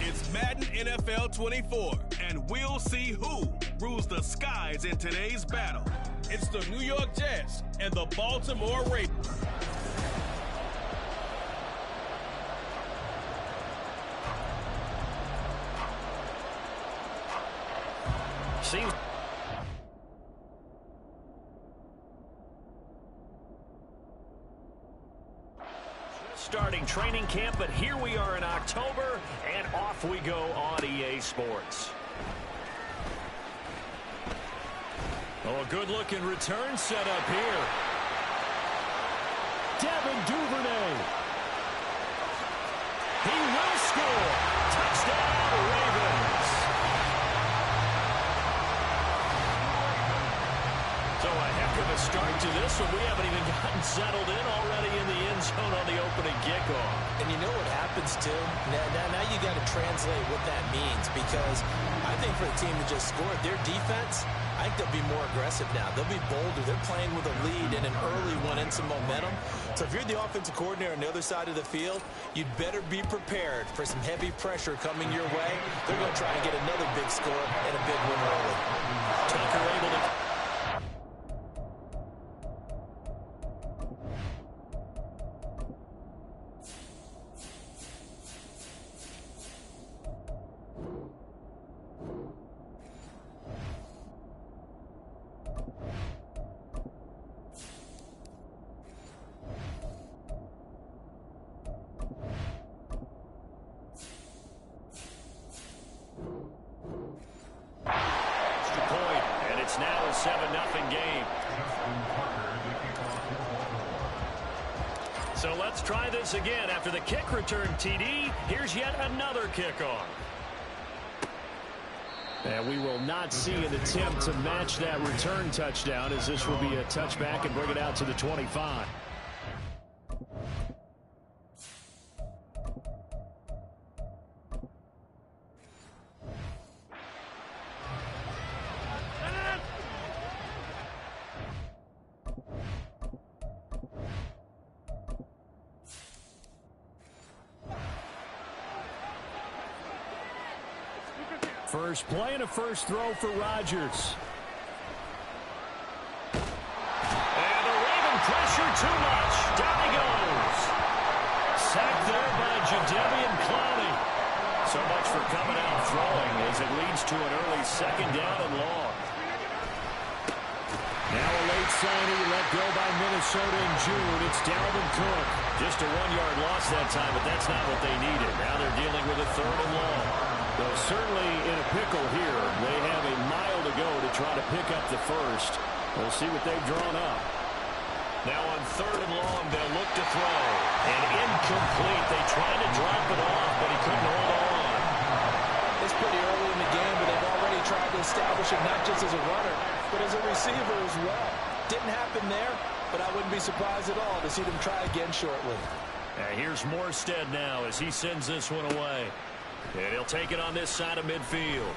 It's Madden NFL 24, and we'll see who rules the skies in today's battle. It's the New York Jets and the Baltimore Ravens. Starting training camp, but here we are in October, and off we go on EA Sports. Oh, a good-looking return set up here. Devin Duvernay. He will score. Touchdown, Ravens. So a heck of a start to this one. We haven't even gotten settled in already in the end zone on the opening kickoff. And you know what happens, too? Now you got to translate what that means, because I think for the team to just score, their defense, I think they'll be more aggressive now. They'll be bolder. They're playing with a lead and an early one and some momentum. So if you're the offensive coordinator on the other side of the field, you'd better be prepared for some heavy pressure coming your way. They're going to try and get another big score and a big win early. Tucker able to... Now a 7-0 game. So let's try this again. After the kick return TD, here's yet another kickoff. And we will not see an attempt to match that return touchdown, as this will be a touchback and bring it out to the 25. First play and a first throw for Rodgers. And the Raven pressure too much. Down he goes. Sacked there by Jadeveon Clowney. So much for coming out throwing as it leads to an early second down and long. Now a late signee let go by Minnesota in June. It's Dalvin Cook. Just a 1-yard loss that time, but that's not what they needed. Now they're dealing with a third and long. Though certainly in a pickle here. They have a mile to go to try to pick up the first. We'll see what they've drawn up. Now on third and long, they'll look to throw. And incomplete. They tried to drop it off, but he couldn't hold on. It's pretty early in the game, but they've already tried to establish it not just as a runner, but as a receiver as well. Didn't happen there, but I wouldn't be surprised at all to see them try again shortly. And here's Morstead now as he sends this one away. And he'll take it on this side of midfield.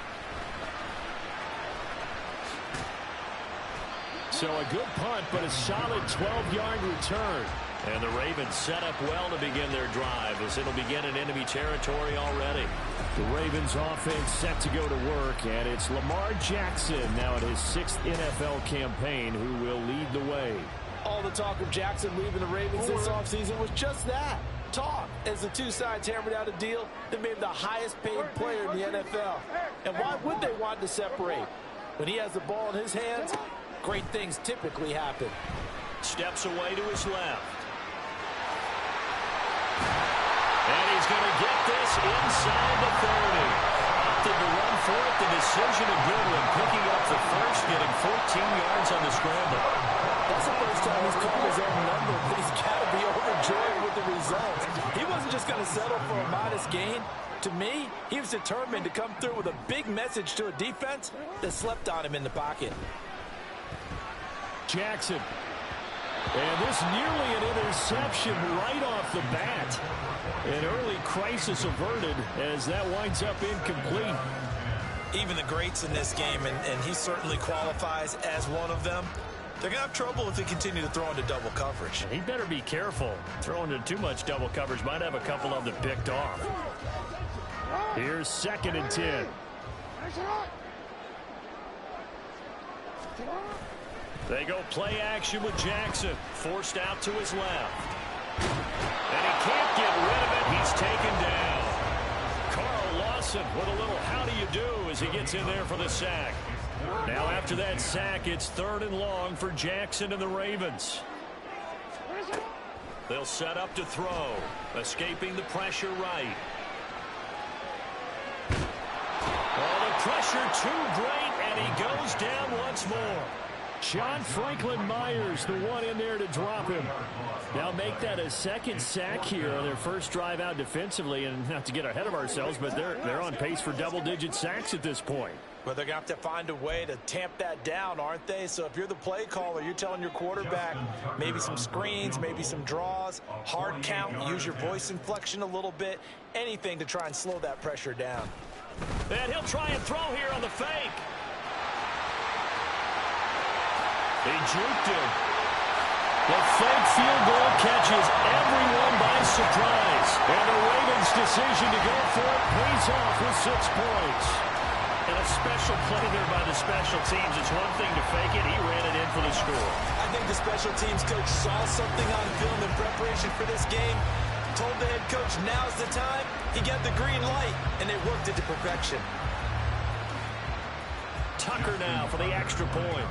So a good punt, but a solid 12-yard return. And the Ravens set up well to begin their drive as it'll begin in enemy territory already. The Ravens offense set to go to work, and it's Lamar Jackson now in his 6th NFL campaign who will lead the way. All the talk of Jackson leaving the Ravens this offseason was just that. Talk, as the two sides hammered out a deal that made him the highest paid player in the NFL. And why would they want to separate? When he has the ball in his hands, great things typically happen. Steps away to his left. And he's going to get this inside the 30. Opted to run for it. The decision a good one. Picking up the first, getting 14 yards on the scramble. That's the first time he's called his own number, but he's got to be overjoyed with the results. He wasn't just going to settle for a modest gain. To me, he was determined to come through with a big message to a defense that slept on him in the pocket. Jackson. And this nearly an interception right off the bat. An early crisis averted as that winds up incomplete. Even the greats in this game, and he certainly qualifies as one of them, they're going to have trouble if they continue to throw into double coverage. He better be careful. Throwing into too much double coverage might have a couple of them picked off. Here's 2nd and 10. They go play action with Jackson. Forced out to his left. And he can't get rid of it. He's taken down. Carl Lawson with a little how do you do as he gets in there for the sack. Now after that sack, it's 3rd and long for Jackson and the Ravens. They'll set up to throw. Escaping the pressure right. Oh, the pressure too great, and he goes down once more. John Franklin Myers, the one in there to drop him. Now make that a 2nd sack here on their first drive out defensively, and not to get ahead of ourselves, but they're on pace for double-digit sacks at this point. But they're going to have to find a way to tamp that down, aren't they? So if you're the play caller, you're telling your quarterback maybe some screens, maybe some draws, hard count, use your voice inflection a little bit, anything to try and slow that pressure down. And he'll try and throw here on the fake. He juked him. The fake field goal catches everyone by surprise. And the Ravens' decision to go for it pays off with 6 points. And a special play there by the special teams. It's one thing to fake it. He ran it in for the score. I think the special teams coach saw something on film in preparation for this game, told the head coach now's the time. He got the green light, and they worked it to perfection. Tucker now for the extra point.